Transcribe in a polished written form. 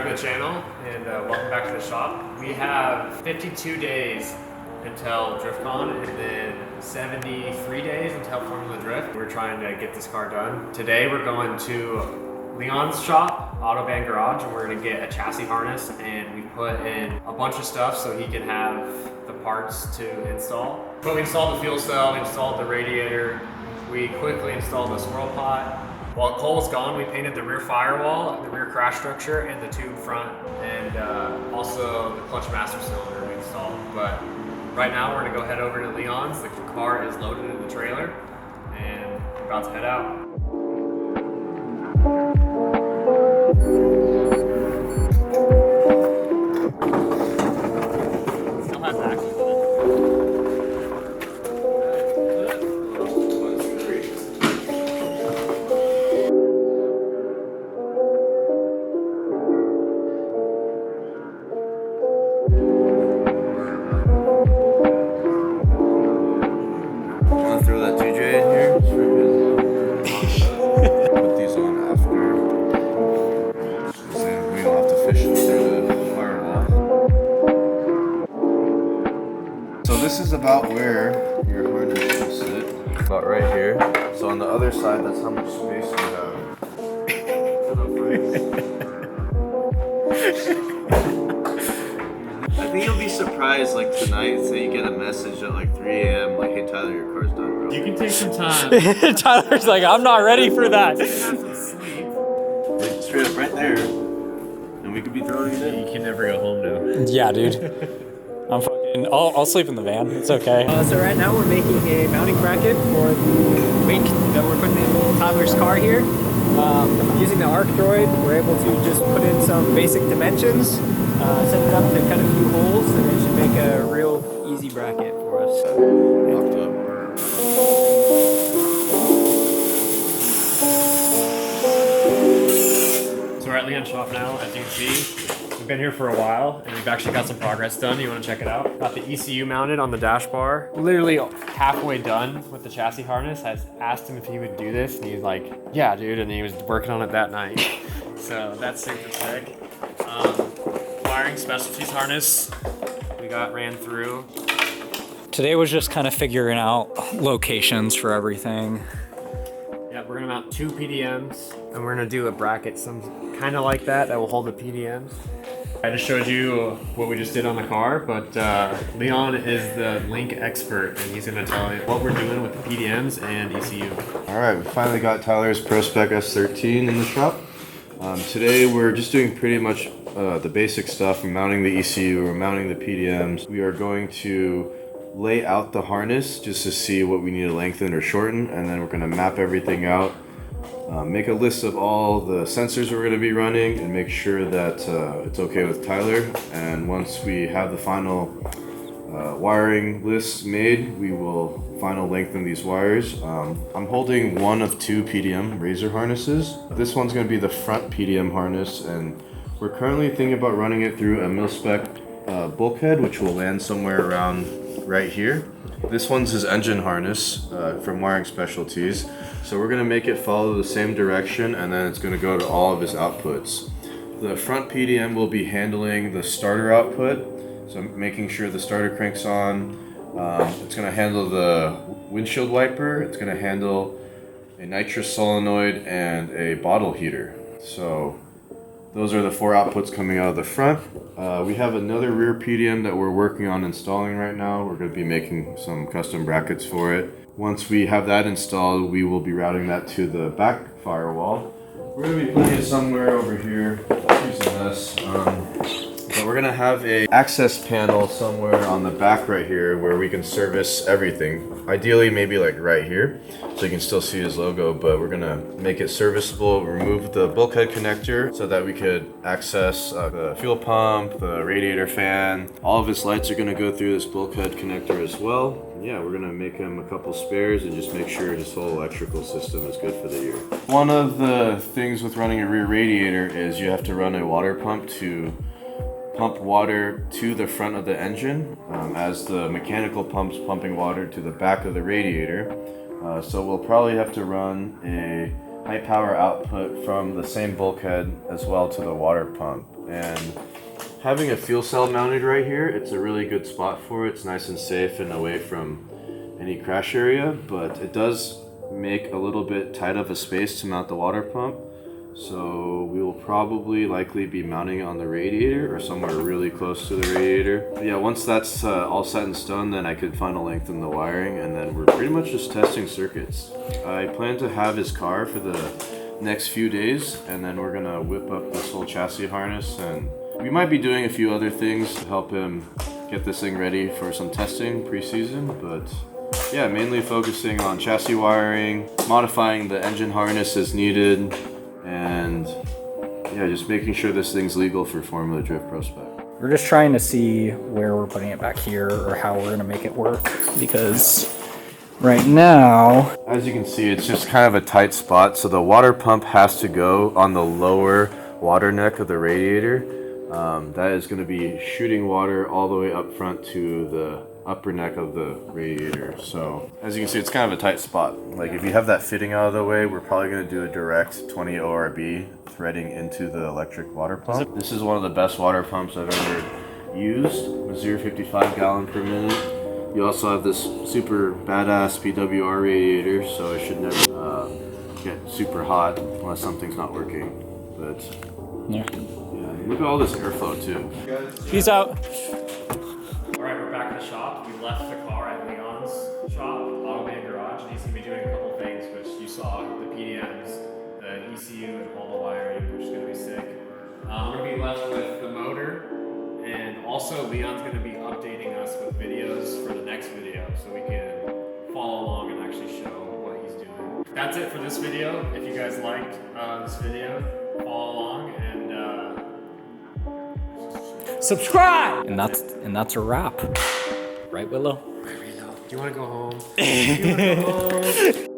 subscribe to the channel, and welcome back to the shop. We have 52 days until DriftCon, and then 73 days until Formula Drift. We're trying to get this car done. Today we're going to Leon's shop, Autobahn Garage, and we're gonna get a chassis harness, and we put in a bunch of stuff so he can have the parts to install. But we installed the fuel cell, we installed the radiator, we quickly installed the swirl pot. While Cole was gone, we painted the rear firewall, the rear crash structure, and the tube front, and also the clutch master cylinder we installed. But right now we're gonna go head over to Leon's. The car is loaded in the trailer, and we're about to head out. Still has axles in it. Throw that 2J in here. Put these on after. So we don't have to fish them through the firewall. So this is about where your harness should sit. About right here. So on the other side, that's how much space you have. I think you'll be surprised, like tonight, say you get a message at like 3 a.m. like, hey Tyler, your car's done, bro. You can take some time. Tyler's like, I'm not ready for that. Have some sleep. Like, straight up right there, and we could be throwing it in. You can never go home now. Yeah, dude. I'm fucking. I'll sleep in the van. It's okay. So right now we're making a mounting bracket for the wing that we're putting in Tyler's car here. Using the ARC droid, we're able to just put in some basic dimensions, set it up to cut a few holes, and it should make a real easy bracket for us. Locked up. So we're at Leon's shop now, as you can see. We've been here for a while, and we've actually got some progress done. You want to check it out? Got the ECU mounted on the dash bar. Literally halfway done with the chassis harness. I asked him if he would do this, and he's like, yeah, dude, and he was working on it that night. So that's super sick. Wiring specialties harness we got ran through. Today was just kind of figuring out locations for everything. Yeah, we're gonna mount 2 PDMs, and we're gonna do a bracket, some kind of like that will hold the PDMs. I just showed you what we just did on the car, but Leon is the Link expert, and he's gonna tell you what we're doing with the PDMs and ECU. All right, we finally got Tyler's ProSpec S13 in the shop. Today we're just doing pretty much the basic stuff. We're mounting the ECU, we're mounting the PDMs. We are going to lay out the harness just to see what we need to lengthen or shorten, and then we're going to map everything out, make a list of all the sensors we're going to be running, and make sure that it's okay with Tyler. And once we have the final wiring list made, we will final lengthen these wires. I'm holding one of 2 PDM Razor harnesses. This one's going to be the front PDM harness, and we're currently thinking about running it through a mil-spec bulkhead, which will land somewhere around right here. This one's his engine harness from Wiring Specialties. So we're gonna make it follow the same direction, and then it's gonna go to all of his outputs. The front PDM will be handling the starter output, so making sure the starter cranks on. It's gonna handle the windshield wiper, it's gonna handle a nitrous solenoid and a bottle heater. So those are the 4 outputs coming out of the front. We have another rear PDM that we're working on installing right now. We're going to be making some custom brackets for it. Once we have that installed, we will be routing that to the back firewall. We're going to be putting it somewhere over here. Excuse the mess. But we're going to have a access panel somewhere on the back right here where we can service everything. Ideally, maybe like right here, so you can still see his logo, but we're going to make it serviceable, remove the bulkhead connector so that we could access the fuel pump, the radiator fan. All of his lights are going to go through this bulkhead connector as well. Yeah, we're going to make him a couple spares and just make sure his whole electrical system is good for the year. One of the things with running a rear radiator is you have to run a water pump to pump water to the front of the engine as the mechanical pump's pumping water to the back of the radiator. So we'll probably have to run a high power output from the same bulkhead as well to the water pump. And having a fuel cell mounted right here, it's a really good spot for it. It's nice and safe and away from any crash area, but it does make a little bit tight of a space to mount the water pump. So we will probably likely be mounting it on the radiator or somewhere really close to the radiator. But yeah, once that's all set in stone, then I could final lengthen the wiring, and then we're pretty much just testing circuits. I plan to have his car for the next few days, and then we're gonna whip up this whole chassis harness, and we might be doing a few other things to help him get this thing ready for some testing pre-season, but yeah, mainly focusing on chassis wiring, modifying the engine harness as needed, and yeah, just making sure this thing's legal for Formula Drift Pro Spec. We're just trying to see where we're putting it back here or how we're gonna make it work, because right now, as you can see, it's just kind of a tight spot, so the water pump has to go on the lower water neck of the radiator. That is going to be shooting water all the way up front to the upper neck of the radiator. So as you can see, it's kind of a tight spot. Like if you have that fitting out of the way, we're probably going to do a direct 20 ORB threading into the electric water pump. This is one of the best water pumps I've ever used, a 0.55 gallon per minute. You also have this super badass PWR radiator, so it should never get super hot unless something's not working. But yeah. Look at all this airflow too. Peace out. All right, we're back in the shop. We left the car at Leon's shop, Autobahn Garage, and he's gonna be doing a couple things, which you saw, the PDMs, the ECU, and all the wiring, which is gonna be sick. We're gonna be left with the motor, and also Leon's gonna be updating us with videos for the next video, so we can follow along and actually show what he's doing. That's it for this video. If you guys liked this video, follow along and Subscribe! And that's a wrap. Right, Willow? do you want to go home?